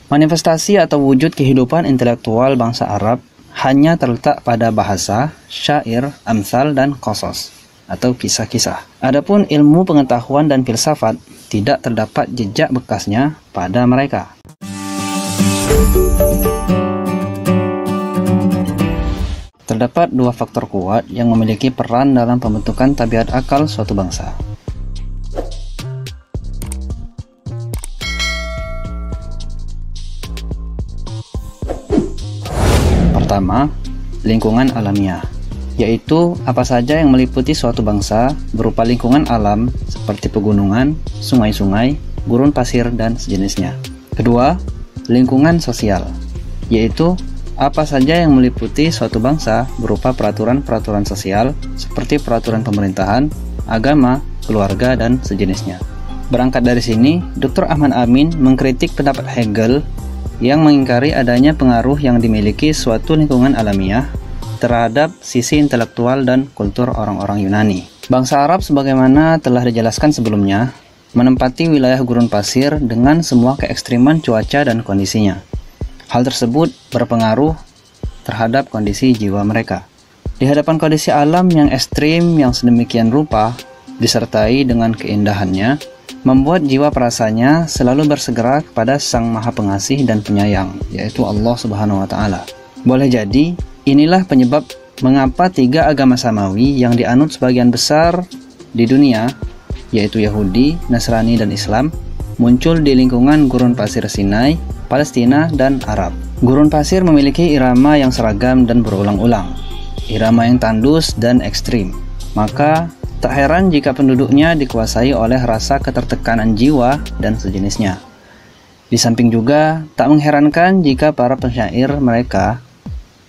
Manifestasi atau wujud kehidupan intelektual bangsa Arab hanya terletak pada bahasa, syair, amsal, dan qasas atau kisah-kisah. Adapun ilmu pengetahuan dan filsafat tidak terdapat jejak bekasnya pada mereka. Terdapat dua faktor kuat yang memiliki peran dalam pembentukan tabiat akal suatu bangsa. Pertama, lingkungan alamiah, yaitu apa saja yang meliputi suatu bangsa berupa lingkungan alam seperti pegunungan, sungai-sungai, gurun pasir, dan sejenisnya. Kedua, lingkungan sosial, yaitu apa saja yang meliputi suatu bangsa berupa peraturan-peraturan sosial seperti peraturan pemerintahan, agama, keluarga, dan sejenisnya. Berangkat dari sini, Dr. Ahmad Amin mengkritik pendapat Hegel yang mengingkari adanya pengaruh yang dimiliki suatu lingkungan alamiah terhadap sisi intelektual dan kultur orang-orang Yunani. Bangsa Arab sebagaimana telah dijelaskan sebelumnya, menempati wilayah gurun pasir dengan semua keekstriman cuaca dan kondisinya. Hal tersebut berpengaruh terhadap kondisi jiwa mereka. Di hadapan kondisi alam yang ekstrim yang sedemikian rupa, disertai dengan keindahannya, membuat jiwa perasanya selalu bersegera kepada Sang Maha Pengasih dan Penyayang, yaitu Allah Subhanahu wa Ta'ala. Boleh jadi, inilah penyebab mengapa tiga agama samawi yang dianut sebagian besar di dunia, yaitu Yahudi, Nasrani, dan Islam, muncul di lingkungan gurun pasir Sinai, Palestina, dan Arab. Gurun pasir memiliki irama yang seragam dan berulang-ulang, irama yang tandus dan ekstrim. Maka tak heran jika penduduknya dikuasai oleh rasa ketertekanan jiwa dan sejenisnya. Di samping juga, tak mengherankan jika para pensyair mereka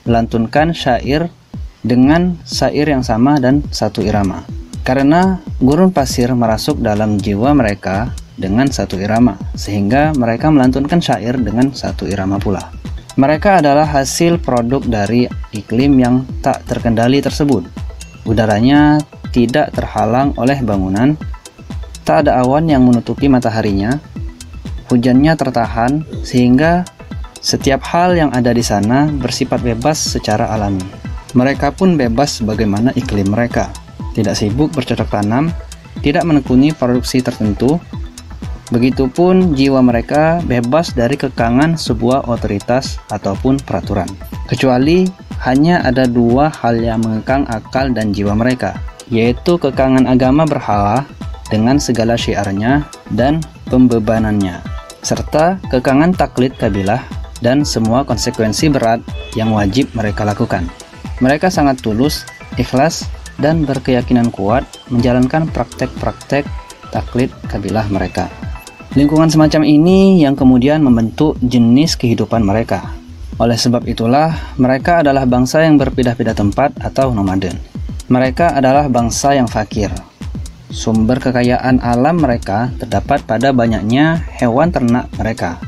melantunkan syair dengan syair yang sama dan satu irama. Karena gurun pasir merasuk dalam jiwa mereka dengan satu irama, sehingga mereka melantunkan syair dengan satu irama pula. Mereka adalah hasil produk dari iklim yang tak terkendali tersebut. Udaranya tidak terhalang oleh bangunan, tak ada awan yang menutupi mataharinya, hujannya tertahan, sehingga setiap hal yang ada di sana bersifat bebas secara alami. Mereka pun bebas sebagaimana iklim mereka, tidak sibuk bercocok tanam, tidak menekuni produksi tertentu. Begitupun jiwa mereka bebas dari kekangan sebuah otoritas ataupun peraturan. Kecuali hanya ada dua hal yang mengekang akal dan jiwa mereka, yaitu kekangan agama berhala dengan segala syiarnya dan pembebanannya, serta kekangan taklid kabilah dan semua konsekuensi berat yang wajib mereka lakukan. Mereka sangat tulus, ikhlas, dan berkeyakinan kuat menjalankan praktek-praktek taklid kabilah mereka. Lingkungan semacam ini yang kemudian membentuk jenis kehidupan mereka. Oleh sebab itulah, mereka adalah bangsa yang berpindah-pindah tempat atau nomaden. Mereka adalah bangsa yang fakir. Sumber kekayaan alam mereka terdapat pada banyaknya hewan ternak mereka.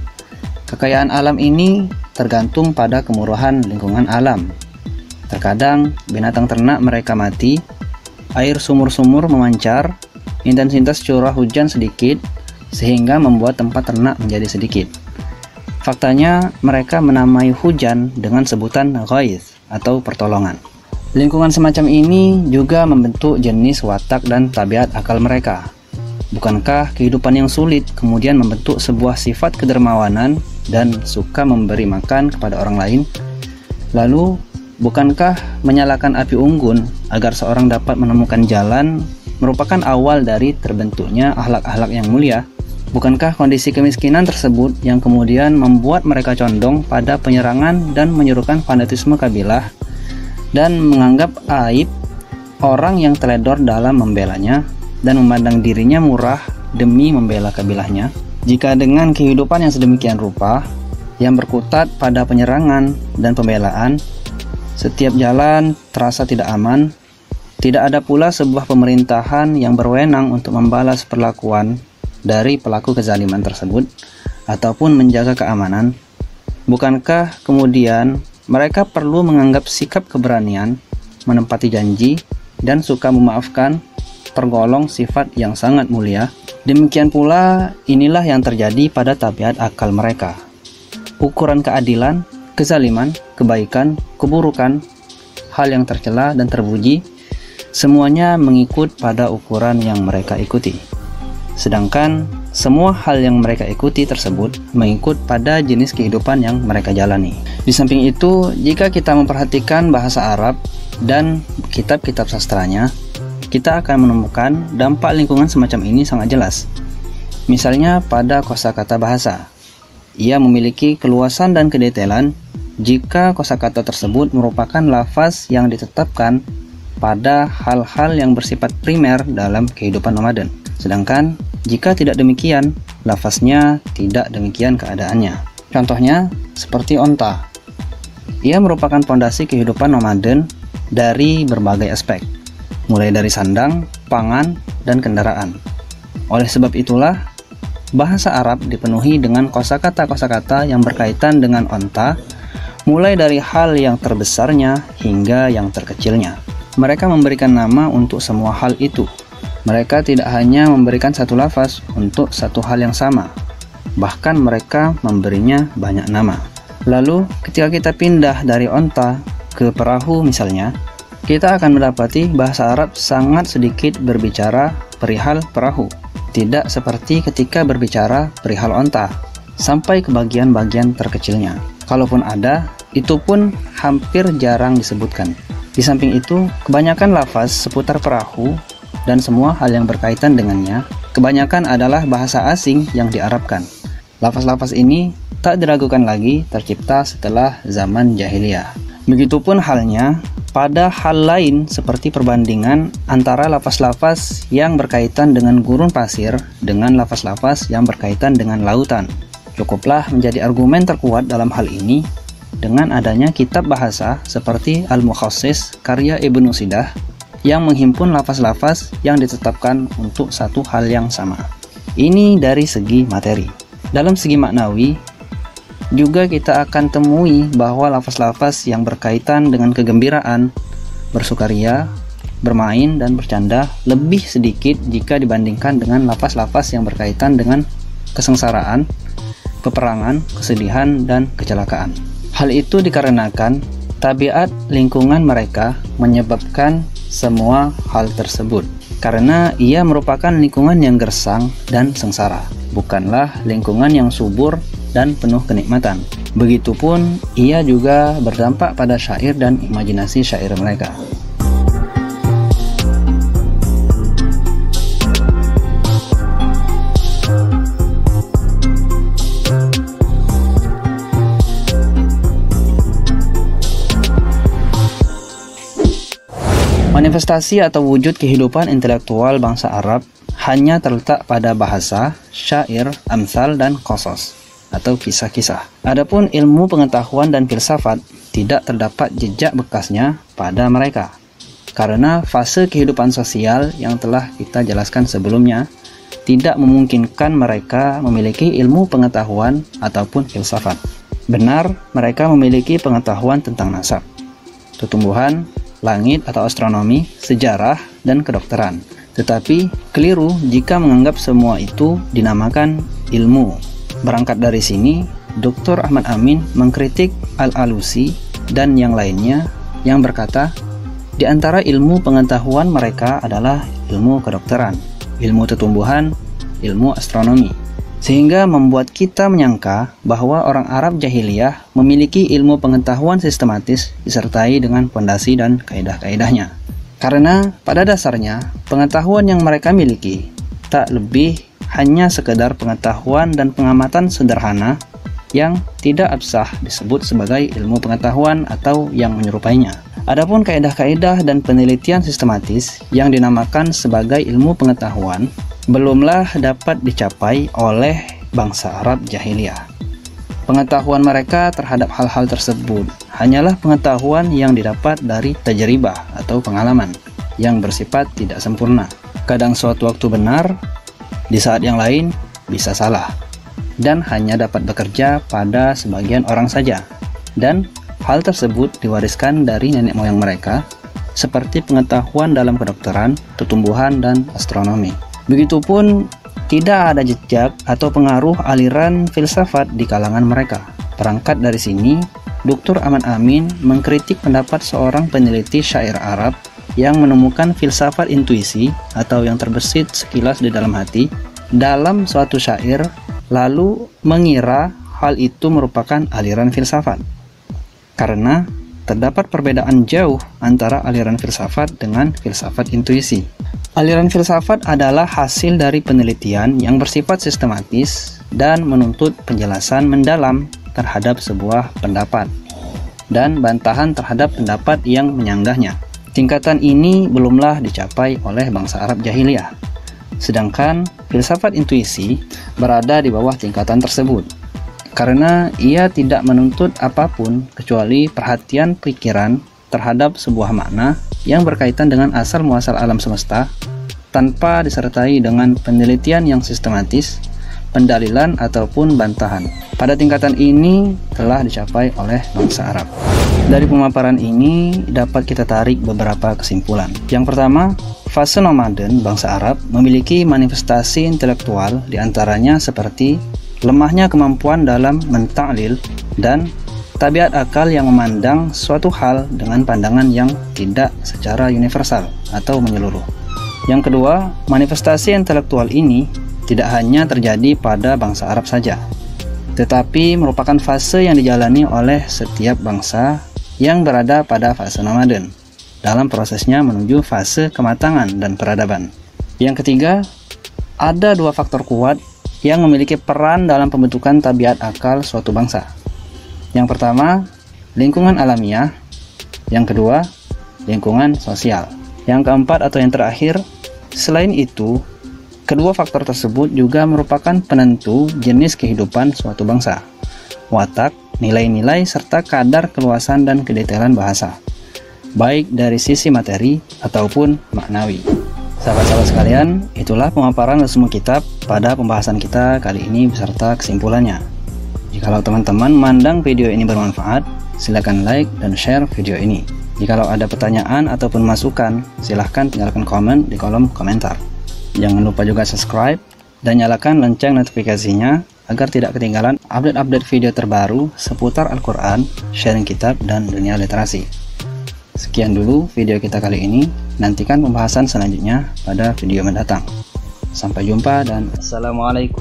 Kekayaan alam ini tergantung pada kemurahan lingkungan alam. Terkadang binatang ternak mereka mati, air sumur-sumur memancar, intensitas curah hujan sedikit, sehingga membuat tempat ternak menjadi sedikit. Faktanya, mereka menamai hujan dengan sebutan ghaiz atau pertolongan. Lingkungan semacam ini juga membentuk jenis watak dan tabiat akal mereka. Bukankah kehidupan yang sulit kemudian membentuk sebuah sifat kedermawanan dan suka memberi makan kepada orang lain? Lalu, bukankah menyalakan api unggun agar seorang dapat menemukan jalan merupakan awal dari terbentuknya akhlak-akhlak yang mulia? Bukankah kondisi kemiskinan tersebut yang kemudian membuat mereka condong pada penyerangan dan menyerukan fanatisme kabilah dan menganggap aib orang yang teledor dalam membelanya dan memandang dirinya murah demi membela kabilahnya? Jika dengan kehidupan yang sedemikian rupa, yang berkutat pada penyerangan dan pembelaan, setiap jalan terasa tidak aman, tidak ada pula sebuah pemerintahan yang berwenang untuk membalas perlakuan dari pelaku kezaliman tersebut ataupun menjaga keamanan, bukankah kemudian mereka perlu menganggap sikap keberanian, menempati janji, dan suka memaafkan tergolong sifat yang sangat mulia? Demikian pula inilah yang terjadi pada tabiat akal mereka. ukuran keadilan, kezaliman, kebaikan, keburukan, hal yang tercela dan terpuji, semuanya mengikut pada ukuran yang mereka ikuti. Sedangkan semua hal yang mereka ikuti tersebut mengikut pada jenis kehidupan yang mereka jalani. Di samping itu, jika kita memperhatikan bahasa Arab dan kitab-kitab sastranya, kita akan menemukan dampak lingkungan semacam ini sangat jelas. Misalnya pada kosakata bahasa, ia memiliki keluasan dan kedetailan jika kosakata tersebut merupakan lafaz yang ditetapkan pada hal-hal yang bersifat primer dalam kehidupan nomaden. Sedangkan jika tidak demikian, lafaznya tidak demikian keadaannya. Contohnya seperti onta. Ia merupakan fondasi kehidupan nomaden dari berbagai aspek, mulai dari sandang, pangan, dan kendaraan. Oleh sebab itulah, bahasa Arab dipenuhi dengan kosakata-kosakata yang berkaitan dengan onta, mulai dari hal yang terbesarnya hingga yang terkecilnya. Mereka memberikan nama untuk semua hal itu. Mereka tidak hanya memberikan satu lafaz untuk satu hal yang sama, bahkan mereka memberinya banyak nama. Lalu, ketika kita pindah dari onta ke perahu misalnya, kita akan mendapati bahasa Arab sangat sedikit berbicara perihal perahu. Tidak seperti ketika berbicara perihal onta, sampai ke bagian-bagian terkecilnya. Kalaupun ada, itu pun hampir jarang disebutkan. Di samping itu, kebanyakan lafaz seputar perahu dan semua hal yang berkaitan dengannya, kebanyakan adalah bahasa asing yang diarabkan. Lafaz-lafaz ini tak diragukan lagi tercipta setelah zaman jahiliyah. Begitupun halnya pada hal lain seperti perbandingan antara lafaz-lafaz yang berkaitan dengan gurun pasir dengan lafaz-lafaz yang berkaitan dengan lautan. Cukuplah menjadi argumen terkuat dalam hal ini dengan adanya kitab bahasa seperti Al-Mukhassis karya Ibnu Sidah yang menghimpun lafaz-lafaz yang ditetapkan untuk satu hal yang sama. Ini dari segi materi. Dalam segi maknawi, juga kita akan temui bahwa lafaz-lafaz yang berkaitan dengan kegembiraan, bersukaria, bermain, dan bercanda lebih sedikit jika dibandingkan dengan lafaz-lafaz yang berkaitan dengan kesengsaraan, peperangan, kesedihan, dan kecelakaan. Hal itu dikarenakan tabiat lingkungan mereka menyebabkan semua hal tersebut, karena ia merupakan lingkungan yang gersang dan sengsara, bukanlah lingkungan yang subur dan penuh kenikmatan. Begitupun ia juga berdampak pada syair dan imajinasi syair mereka. Manifestasi atau wujud kehidupan intelektual bangsa Arab hanya terletak pada bahasa, syair, amsal, dan qasas atau kisah-kisah. Adapun ilmu pengetahuan dan filsafat tidak terdapat jejak bekasnya pada mereka, karena fase kehidupan sosial yang telah kita jelaskan sebelumnya tidak memungkinkan mereka memiliki ilmu pengetahuan ataupun filsafat. Benar, mereka memiliki pengetahuan tentang nasab, tumbuhan, langit atau astronomi, sejarah, dan kedokteran. Tetapi keliru jika menganggap semua itu dinamakan ilmu. Berangkat dari sini, Dr. Ahmad Amin mengkritik Al-Alusi dan yang lainnya yang berkata, di antara ilmu pengetahuan mereka adalah ilmu kedokteran, ilmu tumbuhan, ilmu astronomi. Sehingga membuat kita menyangka bahwa orang Arab jahiliyah memiliki ilmu pengetahuan sistematis disertai dengan fondasi dan kaidah-kaidahnya. Karena pada dasarnya pengetahuan yang mereka miliki tak lebih hanya sekedar pengetahuan dan pengamatan sederhana yang tidak absah disebut sebagai ilmu pengetahuan atau yang menyerupainya. Adapun kaidah-kaidah dan penelitian sistematis yang dinamakan sebagai ilmu pengetahuan belumlah dapat dicapai oleh bangsa Arab jahiliyah. Pengetahuan mereka terhadap hal-hal tersebut hanyalah pengetahuan yang didapat dari tajribah atau pengalaman yang bersifat tidak sempurna. Kadang suatu waktu benar, di saat yang lain bisa salah, dan hanya dapat bekerja pada sebagian orang saja. Dan hal tersebut diwariskan dari nenek moyang mereka, seperti pengetahuan dalam kedokteran, tumbuhan, dan astronomi. Begitupun tidak ada jejak atau pengaruh aliran filsafat di kalangan mereka. Berangkat dari sini, Dr. Ahmad Amin mengkritik pendapat seorang peneliti syair Arab yang menemukan filsafat intuisi atau yang terbesit sekilas di dalam hati dalam suatu syair, lalu mengira hal itu merupakan aliran filsafat. Karena terdapat perbedaan jauh antara aliran filsafat dengan filsafat intuisi. Aliran filsafat adalah hasil dari penelitian yang bersifat sistematis dan menuntut penjelasan mendalam terhadap sebuah pendapat dan bantahan terhadap pendapat yang menyanggahnya. Tingkatan ini belumlah dicapai oleh bangsa Arab jahiliyah, sedangkan filsafat intuisi berada di bawah tingkatan tersebut karena ia tidak menuntut apapun kecuali perhatian pikiran terhadap sebuah makna yang berkaitan dengan asal muasal alam semesta tanpa disertai dengan penelitian yang sistematis, pendalilan ataupun bantahan. Pada tingkatan ini telah dicapai oleh bangsa Arab. Dari pemaparan ini dapat kita tarik beberapa kesimpulan. Yang pertama, fase nomaden bangsa Arab memiliki manifestasi intelektual diantaranya seperti lemahnya kemampuan dalam mentaklil dan tabiat akal yang memandang suatu hal dengan pandangan yang tidak secara universal atau menyeluruh. Yang kedua, manifestasi intelektual ini tidak hanya terjadi pada bangsa Arab saja, tetapi merupakan fase yang dijalani oleh setiap bangsa yang berada pada fase nomaden dalam prosesnya menuju fase kematangan dan peradaban. Yang ketiga, ada dua faktor kuat yang memiliki peran dalam pembentukan tabiat akal suatu bangsa. Yang pertama, lingkungan alamiah. Yang kedua, lingkungan sosial. Yang keempat atau yang terakhir, selain itu, kedua faktor tersebut juga merupakan penentu jenis kehidupan suatu bangsa, watak, nilai-nilai, serta kadar keluasan dan kedetailan bahasa, baik dari sisi materi ataupun maknawi. Sahabat-sahabat sekalian, itulah pemaparan resum kitab pada pembahasan kita kali ini beserta kesimpulannya. Jikalau teman-teman memandang video ini bermanfaat, silakan like dan share video ini. Jikalau ada pertanyaan ataupun masukan, silahkan tinggalkan komen di kolom komentar. Jangan lupa juga subscribe dan nyalakan lonceng notifikasinya agar tidak ketinggalan update-update video terbaru seputar Al-Quran, sharing kitab, dan dunia literasi. Sekian dulu video kita kali ini, nantikan pembahasan selanjutnya pada video mendatang. Sampai jumpa dan Assalamualaikum.